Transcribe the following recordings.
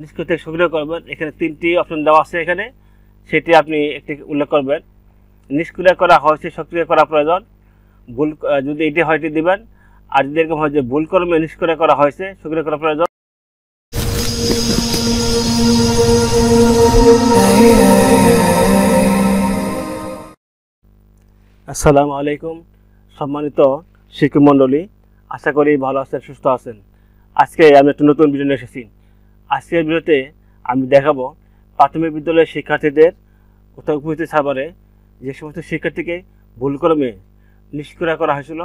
নিষ্ক্রিয় থেকে সক্রিয় করবেন। এখানে 3টি অপশন দেওয়া আছে, এখানে সেটি আপনি একটি উল্লেখ করবেন। নিষ্ক্রিয় করা হয়েছে, সক্রিয় করা প্রয়োজন, ভুল যদি এটি হয় এটি দিবেন। আর যদি এরকম হয় যে ভুল কর্মে নিষ্ক্রিয় করা হয়েছে, সক্রিয় করা প্রয়োজন। আসসালামু আলাইকুম সম্মানিত শিক্ষক মণ্ডলী, আশা করি ভালো আছেন, সুস্থ আছেন। আজকে আমি একটা নতুন ভিডিও নিয়ে এসেছি। আজকের ভিডিওতে আমি দেখাবো প্রাথমিক বিদ্যালয়ের শিক্ষার্থীদের কোথাও উপস্থিত সার্ভারে যে সমস্ত শিক্ষার্থীকে ভুলক্রমে নিষ্ক্রিয় করা হয়েছিল,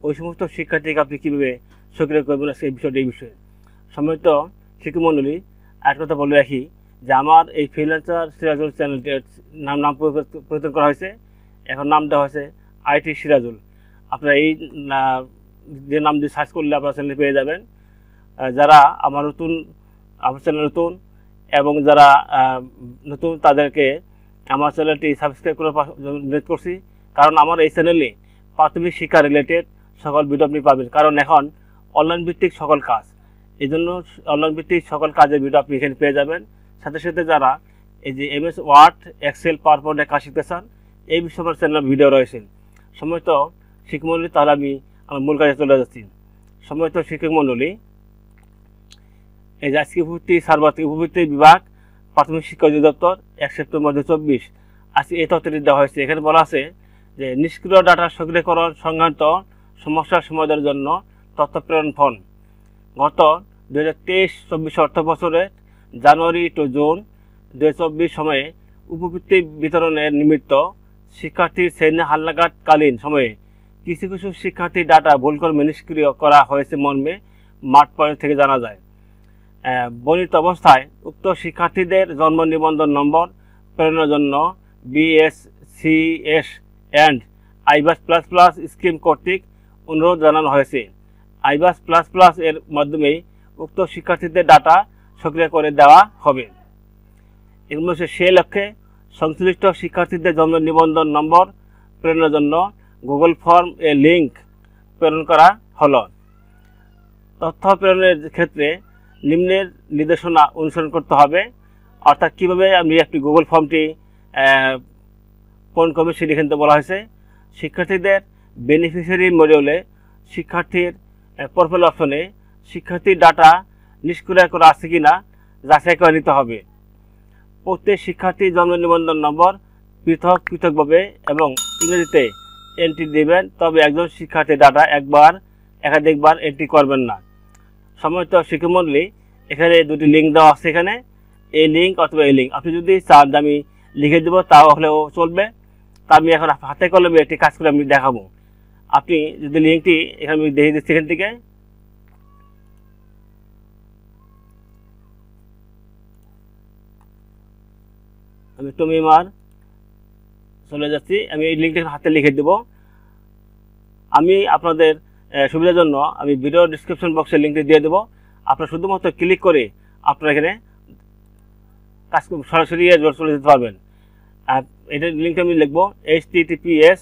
ওই সমস্ত শিক্ষার্থীকে আপনি কীভাবে সক্রিয় করবেন সেই বিষয়টি। এই বিষয়ে সম্মানিত শিক্ষক মণ্ডলী, একটা কথা বলে রাখি যে আমার এই ফ্রিল্যান্সার সিরাজুল চ্যানেলটির নাম পরিবর্তন করা হয়েছে। এখন নাম দেওয়া হয়েছে আইটি সিরাজুল। আপনারা এই যে নাম দিয়ে সার্চ করলে আপনার চ্যানেল পেয়ে যাবেন। যারা আমার চ্যানেল নতুন এবং যারা নতুন তাদেরকে আমার চ্যানেলটি সাবস্ক্রাইব করার অনুরোধ করছি, কারণ আমার এই চ্যানেলে প্রাথমিক শিক্ষা রিলেটেড সকল ভিডিও আপনি পাবেন। কারণ এখন অনলাইন ভিত্তিক সকল কাজ, এই জন্য অনলাইন ভিত্তিক সকল কাজের ভিডিও আপনি এখানে পেয়ে যাবেন। সাথে সাথে যারা এই যে MS ওয়ার্ড, এক্সেল, পাওয়ারপয়েন্টে কাজ শিখতে চান, এই বিষয়ে আমার চ্যানেলে ভিডিও রয়েছে। সম্মানিত শিক্ষক মণ্ডলী, তাহলে আমি আমার মূল কাজে চলে যাচ্ছি। সম্মানিত শিক্ষক মণ্ডলী, এই যে আজকে উপভুক্তি সার্ভার থেকে উপভুক্তি বিভাগ প্রাথমিক শিক্ষা অধিদপ্তর 1 সেপ্টেম্বর 2024 আজকে এই তথ্যটি দেওয়া হয়েছে। এখানে বলা আছে যে নিষ্ক্রিয় ডাটা সক্রিয়করণ সংক্রান্ত সমস্যার সমাধানের জন্য তথ্য প্রেরণ ফোন। গত 2023-24 অর্থ বছরের জানুয়ারি টু জুন 2024 সময়ে উপবৃত্তি বিতরণের নিমিত্ত শিক্ষার্থীর শ্রেণী হালনাগাদকালীন সময়ে কিছু কিছু শিক্ষার্থী ডাটা ভুলক্রমে নিষ্ক্রিয় করা হয়েছে মর্মে মাঠ পর্যায় থেকে জানা যায়। বর্ণিত অবস্থায় উক্ত শিক্ষার্থীদের জন্ম নিবন্ধন নম্বর প্রেরণের জন্য BSCS and আইবাস plus plus scheme কর্তৃক অনুরোধ জানানো হয়েছে। আইবাস প্লাস প্লাস এর মাধ্যমেই উক্ত শিক্ষার্থীদের ডাটা সক্রিয় করে দেওয়া হবে। এগুলো সে লক্ষ্যে সংশ্লিষ্ট শিক্ষার্থীদের জন্ম নিবন্ধন নম্বর প্রেরণের জন্য গুগল ফর্ম লিঙ্ক প্রেরণ করা হলো। তথ্য প্রেরণের ক্ষেত্রে নিম্নের নির্দেশনা অনুসরণ করতে হবে। অর্থাৎ কীভাবে আমি একটি গুগল ফর্মটি পূরণ করবে সেটি এখানে বলা হয়েছে। শিক্ষার্থীদের বেনিফিশিয়ারি মডিউলে শিক্ষার্থীর প্রোফাইল অপশনে শিক্ষার্থীর ডাটা নিষ্ক্রিয় করা আছে কিনা যাচাই করে নিতে হবে। প্রত্যেক শিক্ষার্থীর জন্ম নিবন্ধন নম্বর পৃথকভাবে এবং ইংরেজিতে এন্ট্রি দেবেন, তবে একজন শিক্ষার্থীর ডাটা একাধিকবার এন্ট্রি করবেন না। সম্মানিত শিক্ষক মণ্ডলী, এখানে দুটি লিঙ্ক দেওয়া আছে। এখানে এই লিঙ্ক অথবা এই লিঙ্ক আপনি যদি চান আমি লিখে দেবো তাও হলেও চলবে। তা আমি এখন হাতে কলমে একটি কাজ করে আমি দেখাবো। আপনি যদি লিঙ্কটি এখানে আমি দেখে দিচ্ছি, এখান থেকে আমি টমিমার চলে যাচ্ছি। আমি এই লিঙ্কটি হাতে লিখে দেব। আমি আপনাদের সুবিধার জন্য আমি ভিডিও ডিসক্রিপশন বক্সে লিঙ্কটি দিয়ে দেবো। আপনারা শুধুমাত্র ক্লিক করে আপনারা এখানে কাজ সরাসরি চলে যেতে পারবেন। আর এটার লিঙ্কটা আমি লিখবো https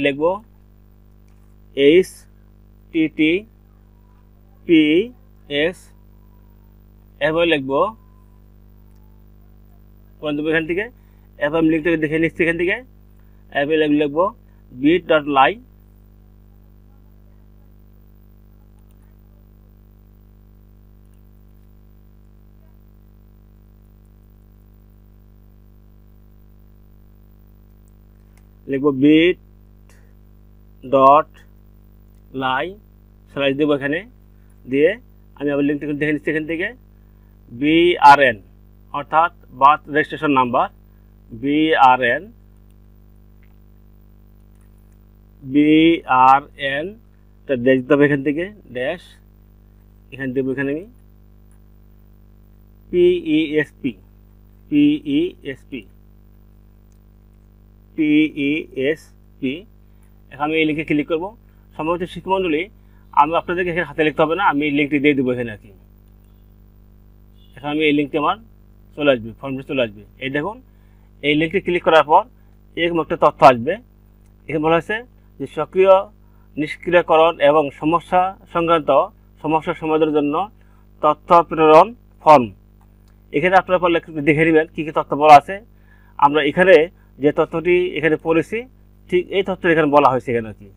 লিখবো https এরপরে লিখবো এখান থেকে। এরপর আমি লিঙ্কটাকে দেখে নিচ্ছি এখান থেকে। এরপরে লিখবো bit.ly লিখবো bit.ly স্ল্যাশ দেবো এখানে দিয়ে আমি আবার লিঙ্কটা দেখে নিচ্ছি এখান থেকে। BRN অর্থাৎ বার্থ রেজিস্ট্রেশন নাম্বার, BRN টা দেখতে হবে এখান থেকে ড্যাশ এখানে দেবো। এখানে আমি PESP এখন আমি এই লিঙ্কে ক্লিক করবো। সম্ভবত শিক্ষক মণ্ডলী, আমি আপনাদেরকে এখানে হাতে লিখতে হবে না, আমি এই লিঙ্কটি দিয়ে দেবো এখানে আর কি। এখন আমি এই লিঙ্কটি আমার চলে আসবে, ফর্মটি চলে আসবে। এই দেখুন, এই লিঙ্কটি ক্লিক করার পর এরকম একটা তথ্য আসবে। এখানে বলা হয়েছে যে সক্রিয় নিষ্ক্রিয়করণ এবং সমস্যা সংক্রান্ত সমস্যা সমাধানের জন্য তথ্য প্রেরণ ফর্ম। এখানে আপনারা পড়লে দেখে নেবেন কী কী তথ্য বলা আছে। আমরা এখানে যে তথ্যটি এখানে পড়েছি ঠিক এই তথ্য এখানে বলা হয়েছে এখানে আর কি।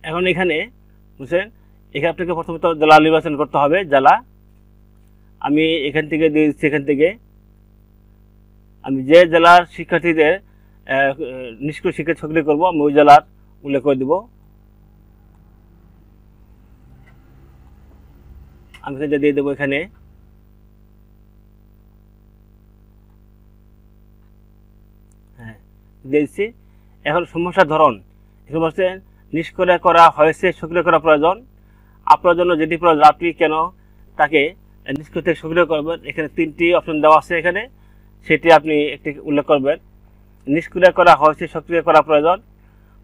এখন এখানে বুঝছেন, এখানে আপনাকে প্রথমত জেলা নির্বাচন করতে হবে। জেলা আমি এখান থেকে দিয়েছি, এখান থেকে আমি যে জেলার শিক্ষার্থীদের নিষ্ক্রিয় শিক্ষা সক্রিয় করবো আমি ওই জেলার উল্লেখ করে দেব। আমি এখানে দিয়ে দেবো, এখানে হ্যাঁ দিয়েছি। এখন সমস্যার ধরন এখানে বলছে নিষ্ক্রিয় করা হয়েছে সক্রিয় করা প্রয়োজন। আপনার জন্য যেটি প্রয়োজন আপনি কেন তাকে নিষ্ক্রিয় থেকে সক্রিয় করবেন, এখানে 3টি অপশন দেওয়া আছে এখানে, সেটি আপনি একটি উল্লেখ করবেন। নিষ্ক্রিয় করা হয়েছে সক্রিয় করা প্রয়োজন,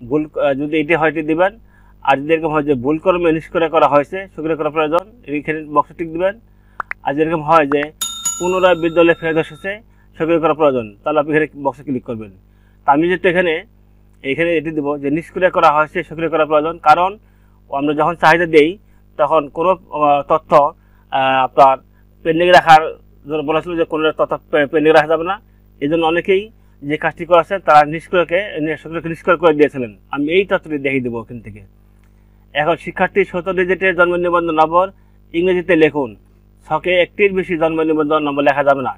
ভুল যদি এটি হয় এটি দেবেন। আর যদি এরকম হয় যে ভুল কর্মে নিষ্ক্রিয় করা হয়েছে সক্রিয় করা প্রয়োজন, এখানে বক্সে টিক দেবেন। আর যেরকম হয় যে পুনরায় বিদ্যালয়ে ফেরত এসেছে সক্রিয় করা প্রয়োজন, তাহলে আপনি এখানে বক্সে ক্লিক করবেন। তা আমি যেহেতু এখানে এটি দেবো যে নিষ্ক্রিয় করা হয়েছে সক্রিয় করা প্রয়োজন, কারণ আমরা যখন চাহিদা দেই তখন কোনো তথ্য আপনার পেন্ডিং রাখার জন্য বলেছিল যে কোনো তথ্য পেন্ডিং রাখা যাবে না। এই জন্য অনেকেই যে কাজটি করেছেন তারা সক্রিয়কে নিষ্ক্রিয় করে দিয়েছিলেন। আমি এই তথ্যটি দেখিয়ে দেবো এখান থেকে। এখন শিক্ষার্থী 17 ডিজিটের জন্ম নিবন্ধন নম্বর ইংরেজিতে লিখুন। ছকে একটির বেশি জন্ম নিবন্ধন নম্বর লেখা যাবে না।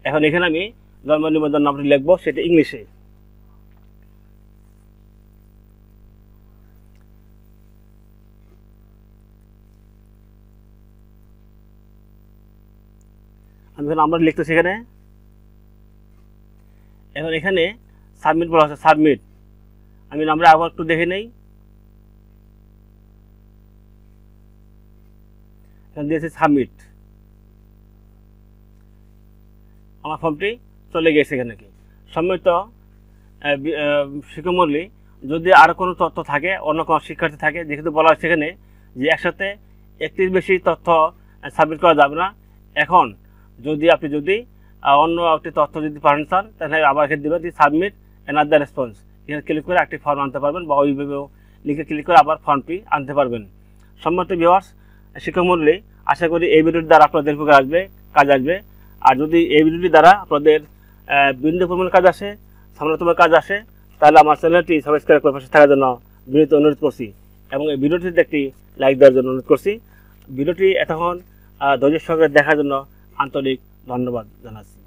এখন এখানে আমি জন্ম নিবন্ধন নম্বরটি লিখবো, সেটা ইংলিশে। আমি এখানে নাম্বার লিখতেছি এখানে। এখন এখানে সাবমিট বলা আছে, সাবমিট। আমি নাম্বার আবার একটু দেখে নেই, এখানে দিয়েছি সাবমিট। আমার ফর্মটি চলে গেছে এখানে কি। সম্মিলিত শিক্ষামণ্ডলী যদি আর কোনো তথ্য থাকে, অন্য কোনো শিক্ষার্থী থাকে, যেহেতু বলা হচ্ছে এখানে যে একসাথে একটির বেশি তথ্য সাবমিট করা যাবে না। এখন যদি আপনি অন্য একটি তথ্য যদি পাঠাতে চান তাহলে আবার এখানে দেবেন সাবমিট অ্যানাদার রেসপন্স। এখানে ক্লিক করে একটি ফর্ম আনতে পারবেন, বা ওইভাবেও লিখে ক্লিক করে আবার ফর্মটি আনতে পারবেন। সম্মানিত ভিউয়ার্স, শিক্ষামণ্ডলী, আশা করি এই ভিডিওর দ্বারা আপনাদের উপকার কাজ আসবে। আর যদি এই ভিডিওটি দ্বারা আপনাদের বিন্দু পরিমাণ কাজ আসে, সামান্যতম কাজ আসে, তাহলে আমার চ্যানেলটি সাবস্ক্রাইব করে পাশে থাকার জন্য বিনীত অনুরোধ করছি, এবং এই ভিডিওটিতে একটি লাইক দেওয়ার জন্য অনুরোধ করছি। ভিডিওটি এতক্ষণ ধৈর্য সহকারে দেখার জন্য আন্তরিক ধন্যবাদ জানাচ্ছি।